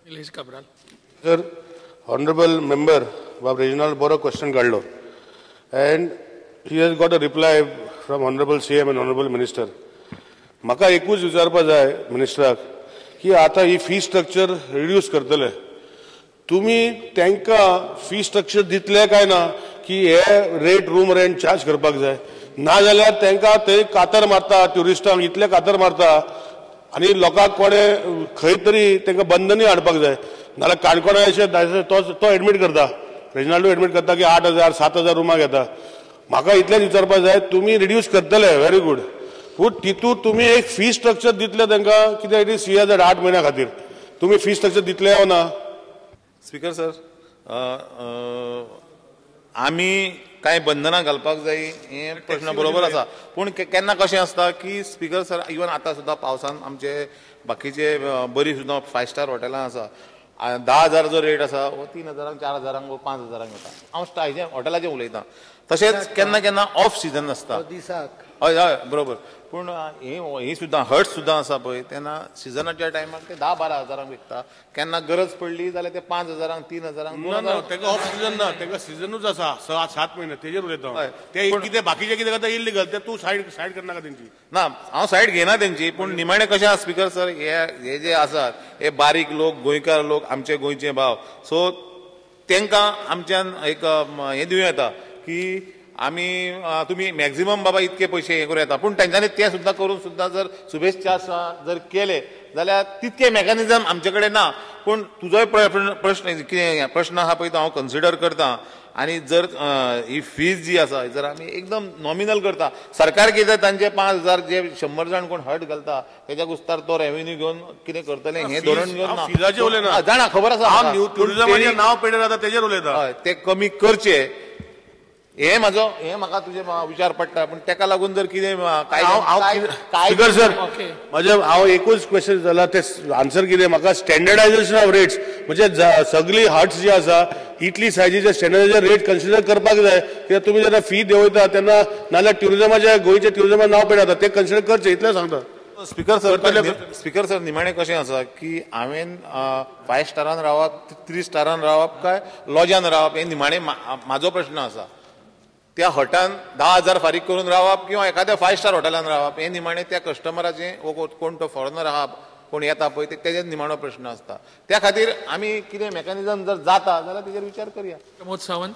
Nilesh Cabral. Sir, honorable member, Bob Reginald bore a question काढलो, and he has got a reply from honorable CM and honorable minister. म्हाका एकूच विचारपा जाय मिनिस्टराक की आता ही fee structure reduce करतले. तुम्ही त्यांका फी स्ट्रक्चर दितले काय ना की हे रेट रूम रेंट चार्ज करपाक जाय ना जाल्यार त्यांका ते कातर मारता ट्युरिस्टांक इतले कातर मारता आणि लोकांक कोणे खंय तरी त्यांका बंधनी हाडपाक जाय नाल्यार काणकोणा अशें तो एडमीट करता रेजिनाल्डो एडमीट करता की 8,000 7,000 रुमां घेता. म्हाका इतलेंच विचारपाक जाय तुम्ही रिड्यूस करतले व्हेरी गुड पूण तितूंत तुम्ही एक फी स्ट्रक्चर दितले तांकां कित्याक इट इज 6,000 8 म्हयन्या खातीर तुम्ही फी स्ट्रक्चर दितले हो ना. स्पीकर सर आमी कांय बंधनां घालपाक जाय हे प्रश्न बरोबर आसा पूण केन्ना कशें आसता की स्पीकर सर इवन आतां सुद्दां पावसान आमचे बाकीचे बरी सुद्दां 5 स्टार हॉटेलां आसा 10,000 जो रेट आसा वो 3,000 4,000 वो 5,000 येता. हांव हेजे हॉटेलाचें उलयतां. तशेंच केन्ना केन्ना ऑफ सीजन आसता हय हय बरोबर पूण ही सुद्दां हर्ट्स सुद्दां आसा पळय तेन्ना सिजनाच्या टायमार ते 10-12 हजारांक विकता. केन्ना गरज पडली जाल्यार ते 5,000 3,000 तेका ऑफ सीजन ना तेका सीजनूच आसा 6-7 म्हयने तेजेर उलयता. ते कितें बाकीचे कितें करता इल्लीगल ते तूं सायड करनाका तेंची. ना हांव सायड घेना तेंची पूण निमाणें कशें आसा स्पीकर सर हे जे आसात हे बारीक लोक गोंयकार लोक आमचे गोंयचे भाव सो तांकां आमच्यान एक हे दिवं येता की आमी तुमी मॅक्झिमम बाबा इतके पयशे हे करूं येता पूण तांच्यांनी ते सुद्दां करून सुद्दां जर शुभेच्छा चार्ज जर केले जाल्यार तितके मेकॅनिझम आमचे कडेन ना. पूण तुजोय प्रश्न कितें प्रश्न आहा पळय तो हांव कन्सिडर करता आनी जर ही फीज जी आसा जर आमी एकदम नॉमिनल करता सरकार कितें तांचे 5,000 जे 100 जाण कोण हट घालता तेच्या कुस्तार तो रेव्हेन्यू घेवन कितें करतले हे धोरण घेवन फिजाचे उलयना जाणा खबर आसा टुरिझमाचें नांव पेडर जाता तेजेर उलयता. हय ते कमी करचे हे म्हाका तुजे विचार पडटा पूण तेका लागून जर कितें स्पीकर सर म्हजें हांव एकूच क्वेश्चन जाला ते आन्सर कितें म्हाका स्टँडर्डायझेशन ऑफ रेट्स म्हणजे सगळी हट्स जी आसा इतली सायजीचे स्टँडर्डायझर रेट कन्सिडर करपाक जाय कित्याक तुमी जेन्ना फी देंवयता तेन्ना नाल्यार ट्युरिझमाच्या गोंयच्या ट्युरिझमान नांव पेडटा ते कन्सिडर करचे इतलें सांगता. स्पीकर सर निमाणें कशें आसा की हांवें 5 स्टारान रावप 3 स्टारान रावप काय लॉजान रावप हे निमाणें म्हाजो प्रश्न आसा. त्या हॉटान 10,000 फारीक करून रावप किंवा एखाद्या 5 स्टार हॉटेलान रावप हे निमाणें त्या कस्टमराचें वो कोण तो फॉरेनर आहा कोण येता पळय तेजेच निमाणो प्रश्न आसता. त्या खातीर आमी कितें मेकॅनिझम जर जाता जाल्यार तेजेर विचार करया. प्रमोद सावंत.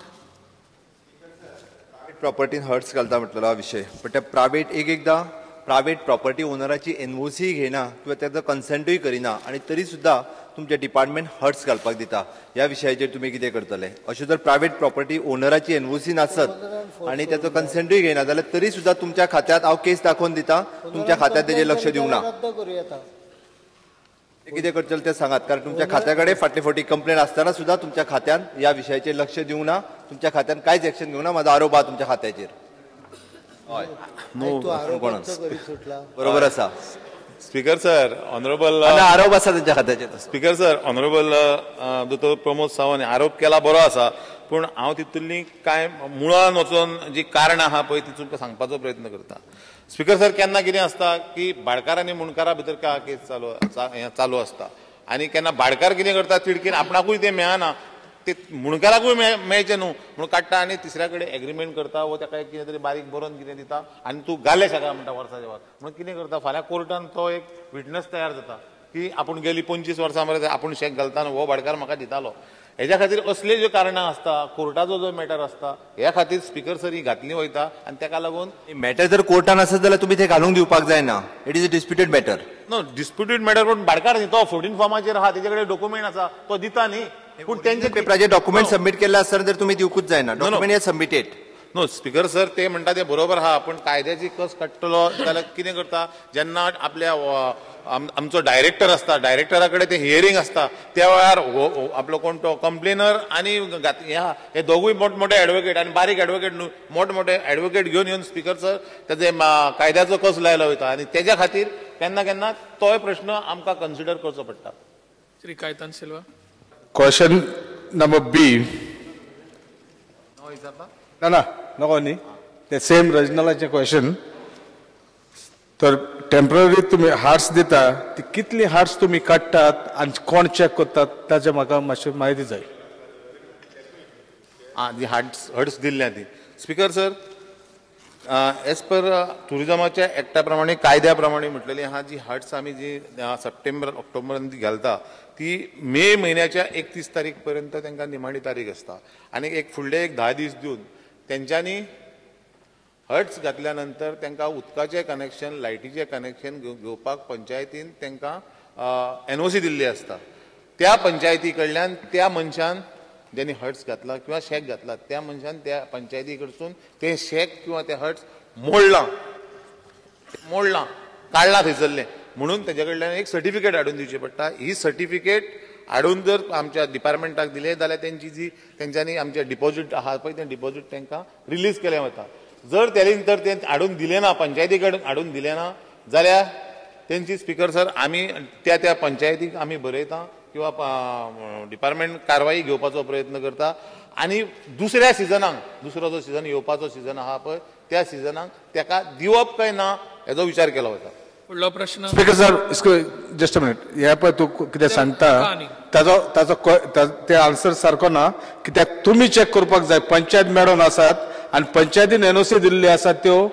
प्रॉपर्टीन हर्ट्स घालता म्हटलेलो हा विशय पण ते प्रायवेट एकदां प्रायवेट प्रॉपर्टी ओनराची एनओसी घेना किंवा त्याचा कन्सेंटूय करिना आणि तरी सुद्धा तुमचे डिपार्टमेंट हर्ट्स घालपाक दिता ह्या विशयाचेर तुमी कितें करतले. अशें जर प्रायवेट प्रॉपर्टी ओनराची एनओसी नासत आणि त्याचो कन्सेंटूय घेना जाल्यार तरी सुद्धा तुमच्या खात्यात हांव केस दाखोवन दिता तुमच्या खात्यात तेजेर लक्ष दिवंक ना. कितें करतले ते सांगात कारण तुमच्या खात्याकडे फाटले फावटी कंप्लेन आसतना सुद्धा तुमच्या खात्यान ह्या विशयाचेर लक्ष दिवंक ना तुमच्या खात्यान कांयच एक्शन घेवंक ना. म्हाजो आरोप आहा तुमच्या खात्याचेर. बरोबर आसा स्पीकर सर ऑनरेबल आरोप आसा त्यांच्या खात्याचेर. स्पीकर सर ऑनरेबल दोतोर प्रमोद सावंत आरोप केला बरो आसा पूण हांव तितुल्ली कांय मुळान वचून जी कारणां आहा पळय ती तुमकां सांगपाचो प्रयत्न करता. स्पीकर सर केन्ना कितें आसता की भाडकार आनी मुणकारा भितर केस चालू आसता आनी केन्ना भाडकार कितें करता तिडकीन आपणाकूय तें मेळना ते मुणकाराकूय मेळचें न्हू म्हणून काडटा आनी तिसऱ्या कडेन एग्रीमेंट करता वो ताका कितें तरी बारीक बरोवन कितें दिता आनी तूं घाले सगळ्या म्हणटा वर्साच्या वर म्हणून कितें करता फाल्यां कोर्टान तो एक विटनस तयार जाता की आपूण गेली 25 वर्सां मरे आपूण शेक घालता हो भाडकार म्हाका दितालो. हेच्या खातीर असले ज्यो कारणां आसता कोर्टाचो जो मॅटर आसता ह्या खातीर स्पीकर सर ही घातली वयता आनी ताका लागून मॅटर जर कोर्टान आसत जाल्यार तुमी ते घालूंक दिवपाक जायना. It is a disputed matter. No disputed matter पूण भाडकार न्ही तो 14 फॉर्माचेर आहा तेजे कडेन डॉक्युमेंट आसा तो दिता न्ही पूण तेंचे पेपराचे डॉक्युमेंट सबमीट केल्ले आसतना जर तुमी दिवकूच जायना. Document is submitted. No speaker sir ते म्हणटा ते बरोबर आहा पूण कायद्याची कस काडटलो जाल्यार कितें करता जेन्ना आपल्या आमचो डायरेक्टर आसता डायरेक्टरा कडेन ते हियरींग आसता त्या वेळार आपलो कोण तो कंप्लेनर आनी हे दोगूय मोठमोठे एडवोकेट आनी बारीक एडवोकेट न्हू मोठमोठे एडवोकेट घेवन येवन स्पीकर सर तेजे कायद्याचो कस लायलो वयता आनी तेज्या खातीर केन्ना केन्ना तोय प्रश्न आमकां कन्सिडर करचो पडटा. श्री कायतान सिल्वा. क्वेश्चन नंबर बी. ना नको न्ही ते सेम रजनलाचे क्वेश्चन तर टेम्पररी तुम्ही हार्ट्स दिता ती कितली हार्ट्स तुम्ही काडटात आनी कोण चॅक करतात ताचे म्हाका मातशी म्हायती जाय. जी हर्ट्स दिल्ल्या ती स्पीकर सर एज पर टुरिजमाच्या एक्टा प्रमाणे कायद्या प्रमाणे म्हटलेली हा जी हर्ट्स आम्ही जी सप्टेंबर ऑक्टोबर घालता ती मे महिन्याच्या 31 तारीख पर्यंत त्यांना निमाणी तारीख असता आणि एक फुडले 10 दीस दिवन त्यांच्यानी हर्ट्स घातल्या नंतर त्यांना उदकाचे कनेक्शन लायटीचे कनेक्शन घेवपाक पंचायतीन त्यांना NOC दिल्ली असता. त्या पंचायती कडल्यान त्या मनशान ज्यांनी हर्ट्स घातला किंवा शेक घातला त्या मनशान त्या पंचायती कडसून ते शेक किंवा ते हर्ट्स मोडला काढला थंयसरले म्हणून तेजे कडल्यान एक सर्टिफिकेट हाडून दिवची पडटा. ही सर्टिफिकेट हाडून जर आमच्या डिपार्टमेंटाक दिले जाल्यार तेंच्यांनी आमचे डिपॉझिट आहा पळय तें डिपॉझिट तांकां रिलीज केलें वता. जर ते हाडून दिले ना पंचायती कडेन हाडून दिले ना जाल्यार तेंची स्पीकर सर आमी त्या पंचायतीक आमी बरयता किंवा डिपार्टमेंट कारवाई घेवपाचो प्रयत्न करता आणि दुसऱ्या सिजनाक दुसरो जो सिजन येवपाचो सिजन आहा पळय त्या सिजनाक ताका दिवप काय ना हेजो विचार केलो वता. फुडलो प्रश्न speaker sir just a minute हे पळय तूं कितें सांगता ताजो ते आन्सर सारको ना कित्याक तुमी चॅक करपाक जाय. पंचायत मेळोन आसात आनी पंचायतीन NOC दिल्ली आसात त्यो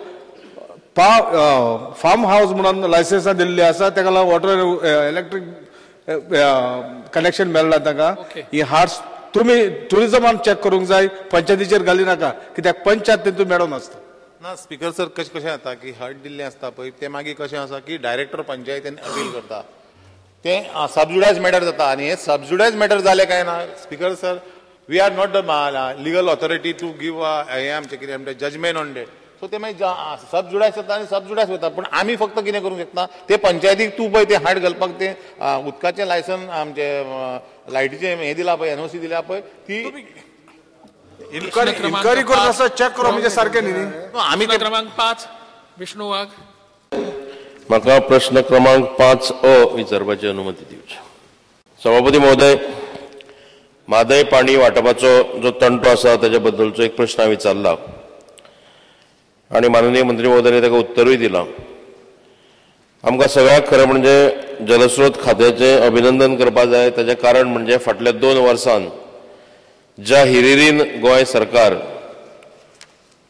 फार्म हाऊस म्हणून लायसन्सां दिल्ली आसा ताका लागून वॉटर इलेक्ट्रीक कनेक्शन मेळ्ळा ताका. ही हार्ट्स तुम्ही टुरिजमान चॅक करूंक जाय पंचायतीचेर घाली नाका कित्याक पंचायत तेतून मेळोन आसता. ना स्पीकर सर कशें जाता की हर्ट दिल्लें आसता पळय तें मागीर कशें आसा की डायरेक्टर पंचायतीन अपील करता तें सबजुडायज मॅटर जाता आणि हे सबजुडायज मॅटर जालें काय ना speaker sir we are not the legal authority to give हे आमचें कितें म्हणटा जजमेंट ऑन डेट. सो ते मागीर सबजुडायज जाता आनी सबजुडायज वता. पूण आमी फक्त कितें करूंक शकता ते पंचायतीक तूं पळय ते हार्ट घालपाक ते उदकाचें लायसन आमचे लायटीचें हे दिला पळय NOC दिल्या पळय ती इन्क्वायरी करून असं चॅक करू म्हणजे सारकें न्ही. आमी क्रमांक 5 विष्णू वाघ. म्हाका प्रश्न क्रमांक 5A विचारपाची अनुमती दिवची. सभापती महोदय, म्हादय पाणी वांटपाचो जो तंटो आसा ताचे बद्दलचो एक प्रश्न हांवें विचारला आणि माननीय मंत्री महोदयान ताका उत्तरूय दिलां. आमकां सगळ्याक खरें म्हणजे जलस्रोत खात्याचें अभिनंदन करपाक जाय. ताचें कारण म्हणजे फाटल्या 2 वर्सांत ज्या हिरिरीन गोंय सरकार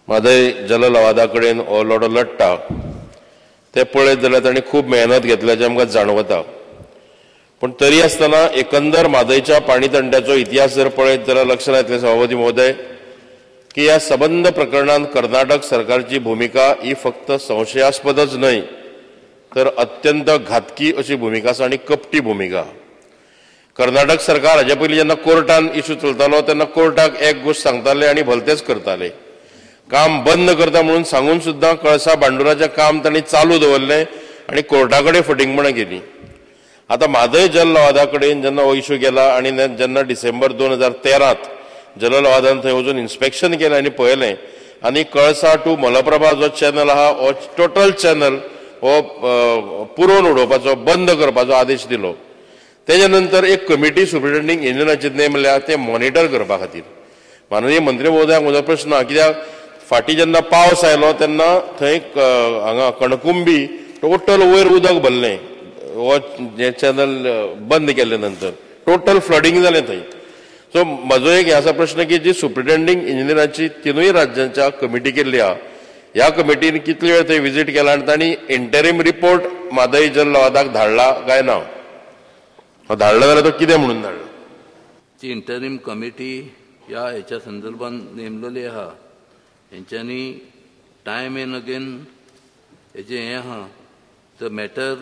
म्हादय जल लवादा कडेन हो लढो लडटा ते पळयत जाल्यार तांणी खूब मेहनत घेतल्याचें आमकां जाणवता. पूण तरी आसतना एकंदर म्हादयच्या पाणी तंट्याचो इतिहास जर पळयत जाल्यार लक्षांत येतलें सभापती महोदय की ह्या सबंद प्रकरणांत कर्नाटक सरकारची भूमिका ही फक्त संशयास्पदच न्हय तर अत्यंत घातकी अशी भूमिका आसा आणि कपटी भूमिका. कर्नाटक सरकार हाजे पयलीं जेन्ना कोर्टान इशू चलतालो तेन्ना कोर्टाक एक गोश्ट सांगताले आनी भलतेच करताले. काम बंद करता म्हणून सांगून सुद्दां कळसा भांडुराचें काम तांणी चालू दवरलें आनी कोर्टा कडेन फटिंगपणां केली. आतां म्हादय जल लवादा कडेन जेन्ना हो इशू गेला आनी जेन्ना डिसेंबर 2013 जल लवादान थंय वचून इन्स्पेक्शन केलें आनी पळयलें आनी कळसा टू मलप्रभा जो चॅनल आहा हो टोटल चॅनल हो पुरोवन उडोवपाचो बंद करपाचो आदेश दिलो. तेजे नंतर एक कमिटी सुप्रिटेंडिंग इंजिनियराची नेमल्या ते मॉनिटर करपा खातीर. माननीय मंत्री महोदयाक म्हजो प्रश्न कित्याक फाटीं जेन्ना पावस आयलो तेन्ना थंय हांगा कणकुंबी टोटल वयर उदक भरलें हो चॅनल बंद केले नंतर टोटल फ्लडिंग जालें थंय. सो म्हजो एक असा प्रश्न की जी सुप्रिटेंडिंग इंजिनियराची 3 राज्यांच्या कमिटी केल्ली आहा ह्या कमिटीन कितले वेळ थंय विजीट केला आनी तांणी इंटरिम रिपोर्ट म्हादय जल लवादाक धाडला काय ना. धाडला जाल्यार तो कितें म्हणून धाडला. जी इंटरिम कमिटी ह्या हेच्या संदर्भात नेमलेली आहा हेंच्यांनी टायम एंड अगेन हेजे हें आहा द मॅटर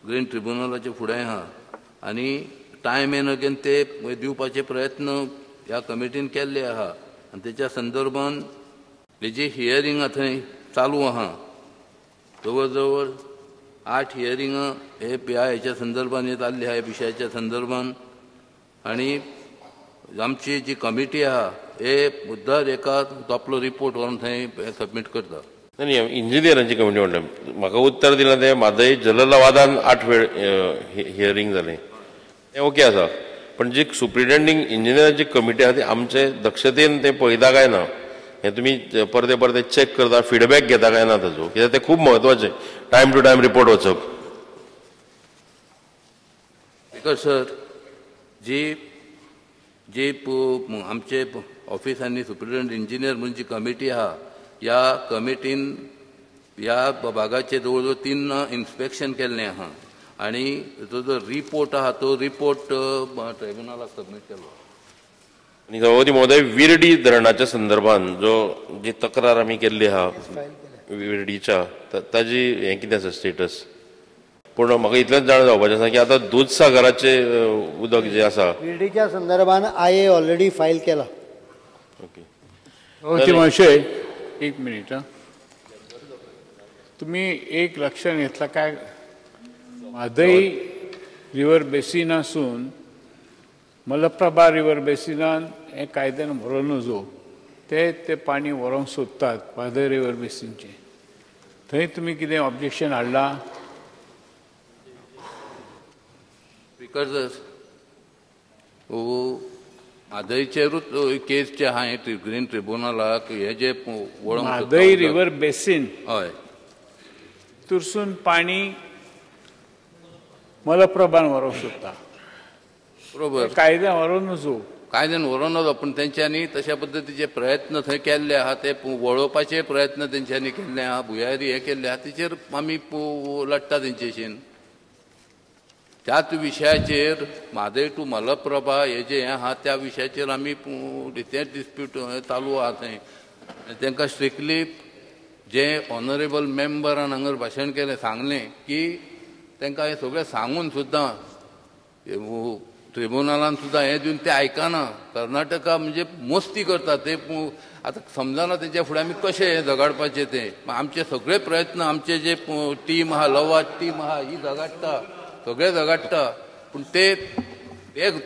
ग्रीन ट्रिब्युनलाचे फुडें आहा आनी टायम एंड अगेन ते दिवपाचे प्रयत्न ह्या कमिटीन केल्ले आहा आनी तेच्या संदर्भात हेजी हियरिंगां थंय चालू आहा. जवळ जवळ 8 हियरिंगां हेच्या संदर्भात जाल्ली आहा ह्या विशयाच्या संदर्भात आनी आमची जी कमिटी आहा हे मुद्दार एका आपलो रिपोर्ट व्हरून थंय सबमीट करता. नाही इंजिनियरांची कमिटी म्हणटा म्हाका उत्तर दिलां तें म्हादय जल लवादान 8 वेळ हियरिंग जालें तें ओके आसा. पण जी सुप्रिटेंडिंग इंजिनियरांची कमिटी आहा ती आमचे दक्षतेन ते पळयता काय ना हे तुम्ही परते परते चेक करता, फीडबॅक घेता काय ना ताजो, कित्याक ते खूब म्हत्वाचें टायम टू टायम रिपोर्ट वचप. स्पीकर सर, जी आमचे ऑफिसांनी सुप्रिटेंडंट इंजिनियर म्हणून जी कमिटी आहा, ह्या कमिटीन ह्या भागाचे जवळ जवळ 3 इन्स्पेक्शन केल्लें आहा आणि जो रिपोर्ट आहा तो रिपोर्ट ट्रिब्युनलाक सबमीट केलो. आणि सभापती महोदय, विर्डी धरणाच्या संदर्भात जी तक्रार आमी केल्ली आहा विर्डीच्या, ताजी हें कितें आसा स्टेटस? पूण म्हाका इतलेंच जाण जावपाचें आसा की आतां दूधसागराचे उदक जे आसा विर्डीच्या संदर्भात IA ऑलरेडी फायल केला. ओके मातशें एक मिनिट हां. तुम्ही एक लक्षात घेतला काय, म्हादई रिवर बेसिनासून मलप्रभा रिवर बेसिनान हे कायद्यान व्हरोन नजो ते पाणी व्हरोंक सोदतात म्हादई रिवर बेसिनचे. थंय तुम्ही कितें ऑब्जेक्शन हाडला? स्पीकर सर, म्हादईचेरूच केस जे आहा ग्रीन ट्रिब्युनलाक हे जे वळोवंक म्हादई रिवर बेसिन हय तुरसून पाणी मलप्रभान व्हरोंक सोदता. बरोबर, कायद्यान व्हरोन नजो. कायद्यान व्हरोन नजो, पूण तेंच्यांनी तशा पद्दतीचे प्रयत्न थंय केल्ले आहा, ते वळोवपाचे प्रयत्न तेंच्यांनी केल्ले आहा, भुयारी हे केल्ले आहा, तेचेर आमी लडटा तेंचेशीन. त्याच विशयाचेर म्हादय टू मलप्रभा हे जे आहा त्या विशयाचेर आमी तेच डिस्प्यूट चालू आहा थंय. तांकां स्ट्रिक्टली जे ऑनरेबल मेंबरान हांगर भाशण केलें सांगलें की तांकां हें सगळें सांगून सुद्दां ट्रिब्युनलान सुद्दां हें दिवन ते आयकना. कर्नाटका म्हणजे मस्ती करता ते. आतां समजना तेंच्या फुडें आमी कशें हें झगडपाचें तें. आमचे सगळे प्रयत्न, आमचे जे टीम आहा, लवाद टीम आहा, ही झगडटा, सगळे झगडटा, पूण ते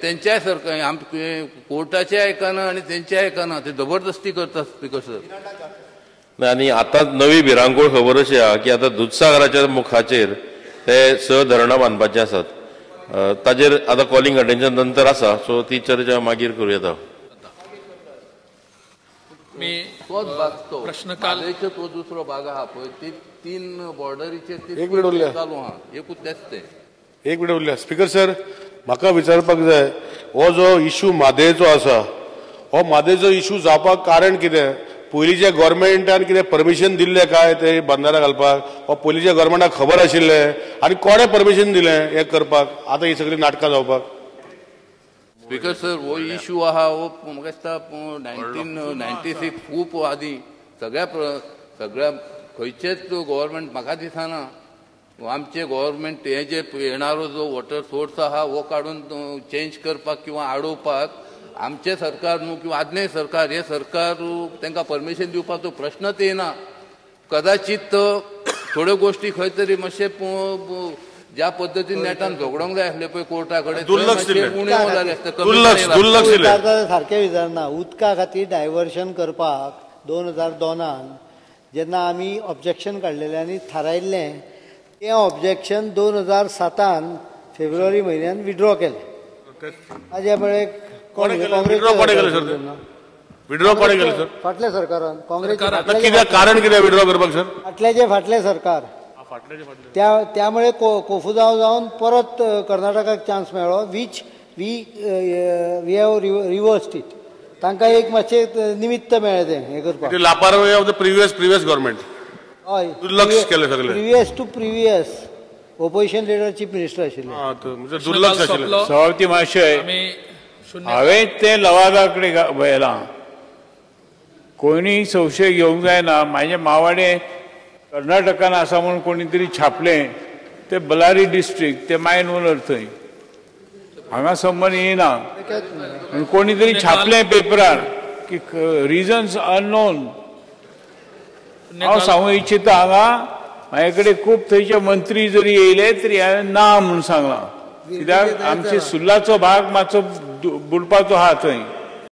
तेंच्याय सरकार आमचे कोर्टाचे आयकना आनी तेंचेय आयकना, ते जबरदस्ती करता. स्पीकर सर, आणि आता नवी भिरांकूळ खबर अशी आहा की आता दूधसागराच्या मुखाचेर ते 6 धरणां बांदपाची आसात. ताजेर आता कॉलिंग अटेन्शन नंतर आसा, सो ती चर्चा मागीर करूं. मी तोच भाग तो प्रश्न काल तो दुसरो भाग आहा पळय, ती 3 बॉर्डरीचेर एक मिनिट उरल्या. चालू आहा, एकूच तेच ते. एक मिनिट उरल्या. स्पीकर सर, म्हाका विचारपाक जाय, हो जो इश्यू म्हादयचो आसा, हो म्हादयचो इश्यू जावपाक कारण कितें? पयलींच्या गव्हर्मेंटान कितें परमिशन दिल्लें काय ते बंदारा घालपाक? हो पयलींच्या गव्हर्मेंटाक खबर आशिल्लें आनी कोणें परमिशन दिलें हें करपाक? आतां ही सगळी नाटकां जावपाक? स्पीकर सर, हो इश्यू आहा हो म्हाका दिसता 1996 खूब आदीं सगळ्या खंयचेच गव्हर्मेंट म्हाका दिसना आमचे गव्हर्मेंट हे जे येणारो जो वॉटर सोर्स आहा हो काडून चेंज करपाक किंवा आडोवपाक आमचे सरकार न्हू किंवा आदले सरकार हे सरकार तांकां परमिशन दिवपाचो प्रश्नच येना. कदाचित थोड्यो गोष्टी खंय तरी मातशे ज्या पद्दतीन नेटान झगडोंक जाय आसले पळय कोर्टा कडेन उणेव जाले आसता. सारकें विचारना. उदका खातीर डायवर्शन करपाक 2002 जेन्ना आमी ऑब्जेक्शन काडलेलें आनी थारायल्लें, तें ऑब्जेक्शन 2007 फेब्रुवारी म्हयन्यान विड्रॉ केलें. ताजे मुळे विड्रॉ कोणे केले सर? फाटल्या सरकारान, काँग्रेस कारण कितें विड्रॉ करपाक सर? फाटले सरकार. त्यामुळे कोफुजांव जावन परत कर्नाटकाक चान्स मेळ्ळो, which we have reversed it. तांकां एक मातशें निमित्त मेळ्ळें तें हें करपाक. लापरवाही ऑफ द प्रिव्हियस गव्हर्मेंट. हय, दुर्लक्ष केलें सगळें. Previous opposition leader chief minister आशिल्ले. दुर्लक्ष आशिल्लें. सभापती महाशय, हांवें तें लवादा कडेन वयलां. कोणीय संशय घेवंक जायना. म्हाजे मावाडे कर्नाटकान आसा म्हणून कोणी तरी छापलें, ते बलारी डिस्ट्रिक्ट, ते मायन ओनर थंय. हांगा संबंद येना. कोणी तरी छापलें पेपरार की रिजन्स अननोन. हांव सांगूंक इच्छिता, हांगा म्हाजे कडेन खूब थंयचे मंत्री जरी येयले तरी हांवें ना म्हणून सांगलां. कित्याक आमचे सुर्लाचो भाग मातसो बुडपाचो आहा थंय.